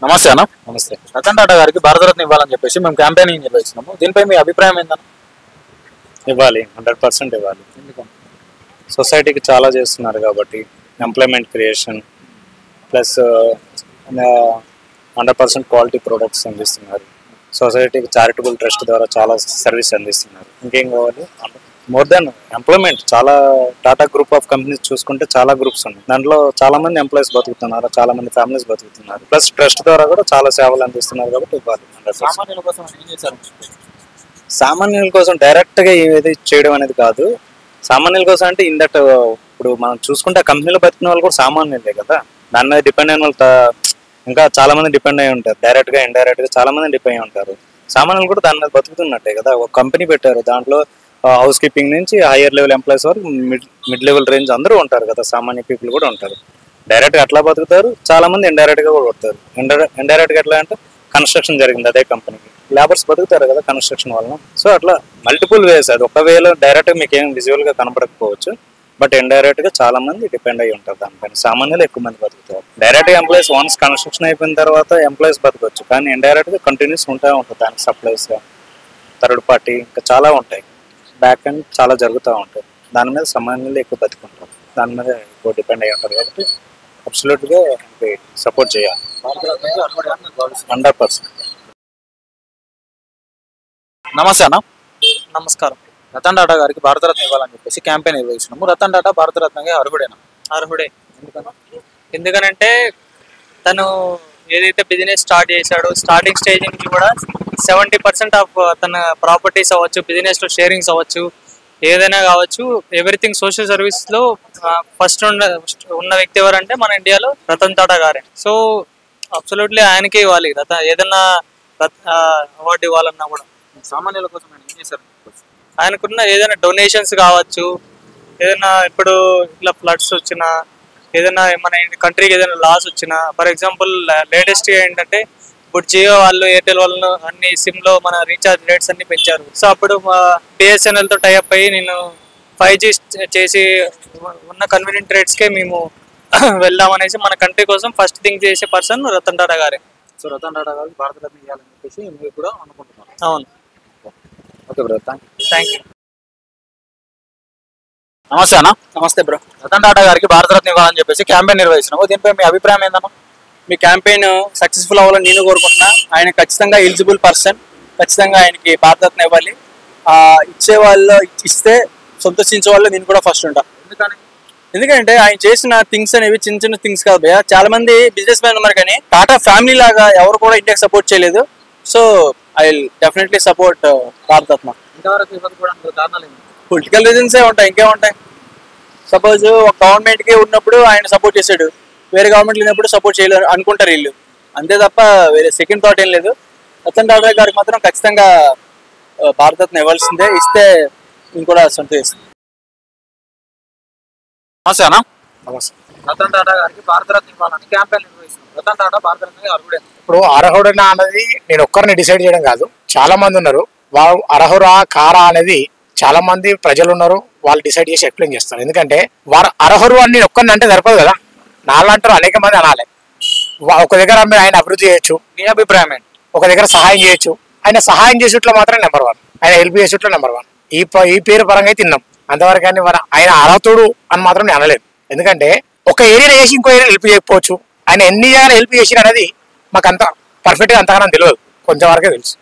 నమస్తే అన్న. నమస్తే. రతన్ టాటా గారికి భారతరత్న ఇవ్వాలని చెప్పేసి మేము క్యాంపెయినింగ్ నిర్వహిస్తున్నాము. దీనిపై మీ అభిప్రాయం ఏంటన్నా? ఇవ్వాలి, 100% ఇవ్వాలి. సొసైటీకి చాలా చేస్తున్నారు కాబట్టి employment creation plus 100% quality products అందిస్తున్నారు. సొసైటీకి చారిటబుల్ ట్రస్ట్ ద్వారా చాలా సర్వీస్ అందిస్తున్నారు. ఇంకేం కావాలి? More than employment. చాలా టాటా గ్రూప్ ఆఫ్ కంపెనీస్ చూసుకుంటే చాలా గ్రూప్స్ ఉన్నాయి. దాంట్లో చాలా మంది ఎంప్లాయీస్ బతుకుతున్నారు, చాలా మంది ఫ్యామిలీస్ బతుకుతున్నారు. ప్లస్ ట్రస్ట్ ద్వారా కూడా చాలా సేవలు అందిస్తున్నారు కాబట్టి ఇవ్వాలి. సామాన్యుల కోసం ఏం చేశారు? సామాన్యుల కోసం డైరెక్ట్ గా ఏది చేయడం అనేది కాదు. సామాన్యుల కోసం అంటే ఇందట్ ఇప్పుడు మనం చూసుకుంటే ఆ కంపెనీలో బతికిన వాళ్ళు కూడా సామాన్యులే కదా. దాని మీద డిపెండ్ అయిన వాళ్ళు ఇంకా చాలా మంది డిపెండ్ అయి ఉంటారు. డైరెక్ట్ గా ఇండైరెక్ట్ గా చాలా మంది డిపెండ్ అయి ఉంటారు. సామాన్యులు కూడా దాని మీద బతుకుతున్నట్టే కదా. ఒక కంపెనీ పెట్టారు, దాంట్లో హౌస్ కీపింగ్ నుంచి హైయర్ లెవెల్ ఎంప్లాయీస్ వరకు మిడ్ లెవెల్ రేంజ్ అందరూ ఉంటారు కదా. సామాన్య పీపుల్ కూడా ఉంటారు. డైరెక్ట్ గా అట్లా బతుకుతారు, చాలా మంది ఇండైరెక్ట్ గా కూడా కొడతారు. ఇండైరెక్ట్ గా ఎట్లా అంటే కన్స్ట్రక్షన్ జరిగింది అదే కంపెనీకి, లేబర్స్ బతుకుతారు కదా కన్స్ట్రక్షన్ వలన. సో అట్లా మల్టిపుల్ వేస్. అది ఒక వేలో డైరెక్ట్ గా మీకు ఏం విజువల్ గా కనపడకపోవచ్చు, బట్ ఇండైరెక్ట్ గా చాలా మంది డిపెండ్ అయ్యి ఉంటారు దానిపైన. సామాన్యులు ఎక్కువ మంది బతుకుతారు. డైరెక్ట్ గా ఎంప్లాయీస్ వన్స్ కన్స్ట్రక్షన్ అయిపోయిన తర్వాత ఎంప్లాయీస్ బతకొచ్చు, కానీ ఇండైరెక్ట్ గా కంటిన్యూస్ ఉంటా ఉంటుంది. దానికి సప్లైస్ గా థర్డ్ పార్టీ ఇంకా చాలా ఉంటాయి. బ్యాక్ అండ్ చాలా జరుగుతూ ఉంటాయి. దాని మీద సామాన్యులు ఎక్కువ బతుకుంటారు, దాని మీద ఎక్కువ డిపెండ్ అయ్యి ఉంటారు. కాబట్టి అబ్సల్యూట్ గా సపోర్ట్ చేయాలి 100%. నమస్తే అన్న. నమస్కారం. రతన్ టాటా గారికి భారతరత్న ఇవ్వాలని చెప్పేసి క్యాంపెయిన్ నిర్వహిస్తున్నాము. రతన్ టాటా భారతరత్నకి అర్హుడేనా? అర్హుడే. ఎందుకనంటే తను ఏదైతే బిజినెస్ స్టార్ట్ చేశాడో స్టార్టింగ్ స్టేజ్ నుంచి కూడా 70% ఆఫ్ తన ప్రాపర్టీస్ అవ్వచ్చు, బిజినెస్ లో షేరింగ్స్ అవ్వచ్చు, ఏదైనా కావచ్చు, ఎవ్రీథింగ్ సోషల్ సర్వీస్ లో ఫస్ట్ ఉన్న వ్యక్తి ఎవరంటే మన ఇండియాలో రతన్ టాటా గారే. సో అబ్సల్యూట్లీ ఆయనకే ఇవ్వాలి. ఏదైనా అవార్డు ఇవ్వాలన్నా కూడా సామాన్యుల కోసం ఏం చేశారు? ఆయనకున్న ఏదైనా డొనేషన్స్ కావచ్చు, ఏదైనా ఇప్పుడు ఇట్లా ఫ్లడ్స్ వచ్చినా, ఏదైనా మన కంట్రీకి ఏదైనా లాస్ వచ్చినా, ఫర్ ఎగ్జాంపుల్ లేటెస్ట్ ఏంటంటే ఇప్పుడు జియో వాళ్ళు ఎయిర్టెల్ వాళ్ళు అన్ని సిమ్ లో మన రీఛార్జ్ రేట్స్ అన్ని పెంచారు. సో అప్పుడు బిఎస్ఎన్ఎల్ తో టైఅప్ అయ్యి నేను 5G చేసి ఉన్న కన్వీనియంట్ రేట్స్ కే మేము వెళ్దామనేసి మన కంట్రీ కోసం ఫస్ట్ థింక్ చేసే పర్సన్ రతన్ టాటా గారే. సో రతన్ టాటా గారికి భారతరత్న ఇవ్వాలని చెప్పేసి మీరు కూడా అనుకుంటున్నారు? అవును. Okay bro, thank you. నమస్తే అన్న. నమస్తే బ్రో. రతన్ టాటా గారికి భారతరత్న ఇవ్వాలని చెప్పేసి క్యాంపెయిన్ నిర్వహిస్తున్నాము. దీనిపై మీ అభిప్రాయం ఏందన్నా? మీ క్యాంపెయిన్ సక్సెస్ఫుల్ అవ్వాలని నేను కోరుకుంటున్నా. ఆయన ఖచ్చితంగా ఎలిజిబుల్ పర్సన్, ఖచ్చితంగా ఆయనకి భారతరత్న ఇవ్వాలి. ఇచ్చే వాళ్ళు ఇస్తే సంతోషించే వాళ్ళు నేను కూడా ఫస్ట్ ఉంటా. ఎందుకంటే ఆయన చేసిన థింగ్స్ అనేవి చిన్న చిన్న థింగ్స్ కాదు భయ్యా. చాలా మంది బిజినెస్ మ్యాన్ ఉన్నారు కానీ టాటా ఫ్యామిలీ లాగా ఎవరు కూడా ఇండియాకి సపోర్ట్ చేయలేదు. So I will definitely support Bharat Ratna. ఇంతవరకు ఇవ్వకపోవడానికి కారణాలు ఏంటి? పొలిటికల్ రీజన్సే ఉంటాయి, ఇంకేముంటాయి. సపోజ్ ఒక గవర్నమెంట్ కి ఉన్నప్పుడు ఆయన సపోర్ట్ చేశాడు, వేరే గవర్నమెంట్ లేనప్పుడు సపోర్ట్ చేయలేదు అనుకుంటారు వీళ్ళు, అంతే తప్ప వేరే సెకండ్ థాట్ ఏం లేదు. రతన్ టాటా గారికి మాత్రం ఖచ్చితంగా భారతరత్న ఇవ్వాల్సిందే. ఇస్తే నేను కూడా సంతోషిస్తాను. నమస్తే అన్న. నమస్తే. రతన్ టాటా గారికి భారతరత్న ఇవ్వాలని క్యాంపెయిన్ నిర్వహిస్తున్నాం. రతన్ టాటా భారతరత్న అర్హుడే. ఇప్పుడు అర్హుడనా అన్నది నేను ఒక్కరిని డిసైడ్ చేయడం కాదు, చాలా మంది ఉన్నారు. వాళ్ళు అర్హురా కారా అనేది చాలా మంది ప్రజలు ఉన్నారు, వాళ్ళు డిసైడ్ చేసి ఎక్స్ప్లెయిన్ చేస్తారు. ఎందుకంటే వారు అర్హురు అని నేను ఒక్కరిని అంటే సరిపోదు కదా, నాలంటారు అనేక మంది అనాలి. ఒక దగ్గర ఆయన అభివృద్ధి చేయొచ్చు, మీ అభిప్రాయం ఏంటి? ఒక దగ్గర సహాయం చేయొచ్చు. ఆయన సహాయం చేసేట్లో మాత్రం నెంబర్ 1, ఆయన హెల్ప్ చేసేట్లో నెంబర్ 1. ఈ పేరు పరంగా అయితే తిన్నాం అంతవరకు, కానీ ఆయన అర్హతుడు అని మాత్రం నేను అనలేదు. ఎందుకంటే ఒక ఏరియా చేసి ఇంకో ఏరియా హెల్ప్ చేయకపోవచ్చు. ఆయన ఎన్ని ఏరియాలు హెల్ప్ చేసిన అనేది మాకు అంత పర్ఫెక్ట్గా అంతగానో తెలియదు, కొంచెం వరకే తెలుసు.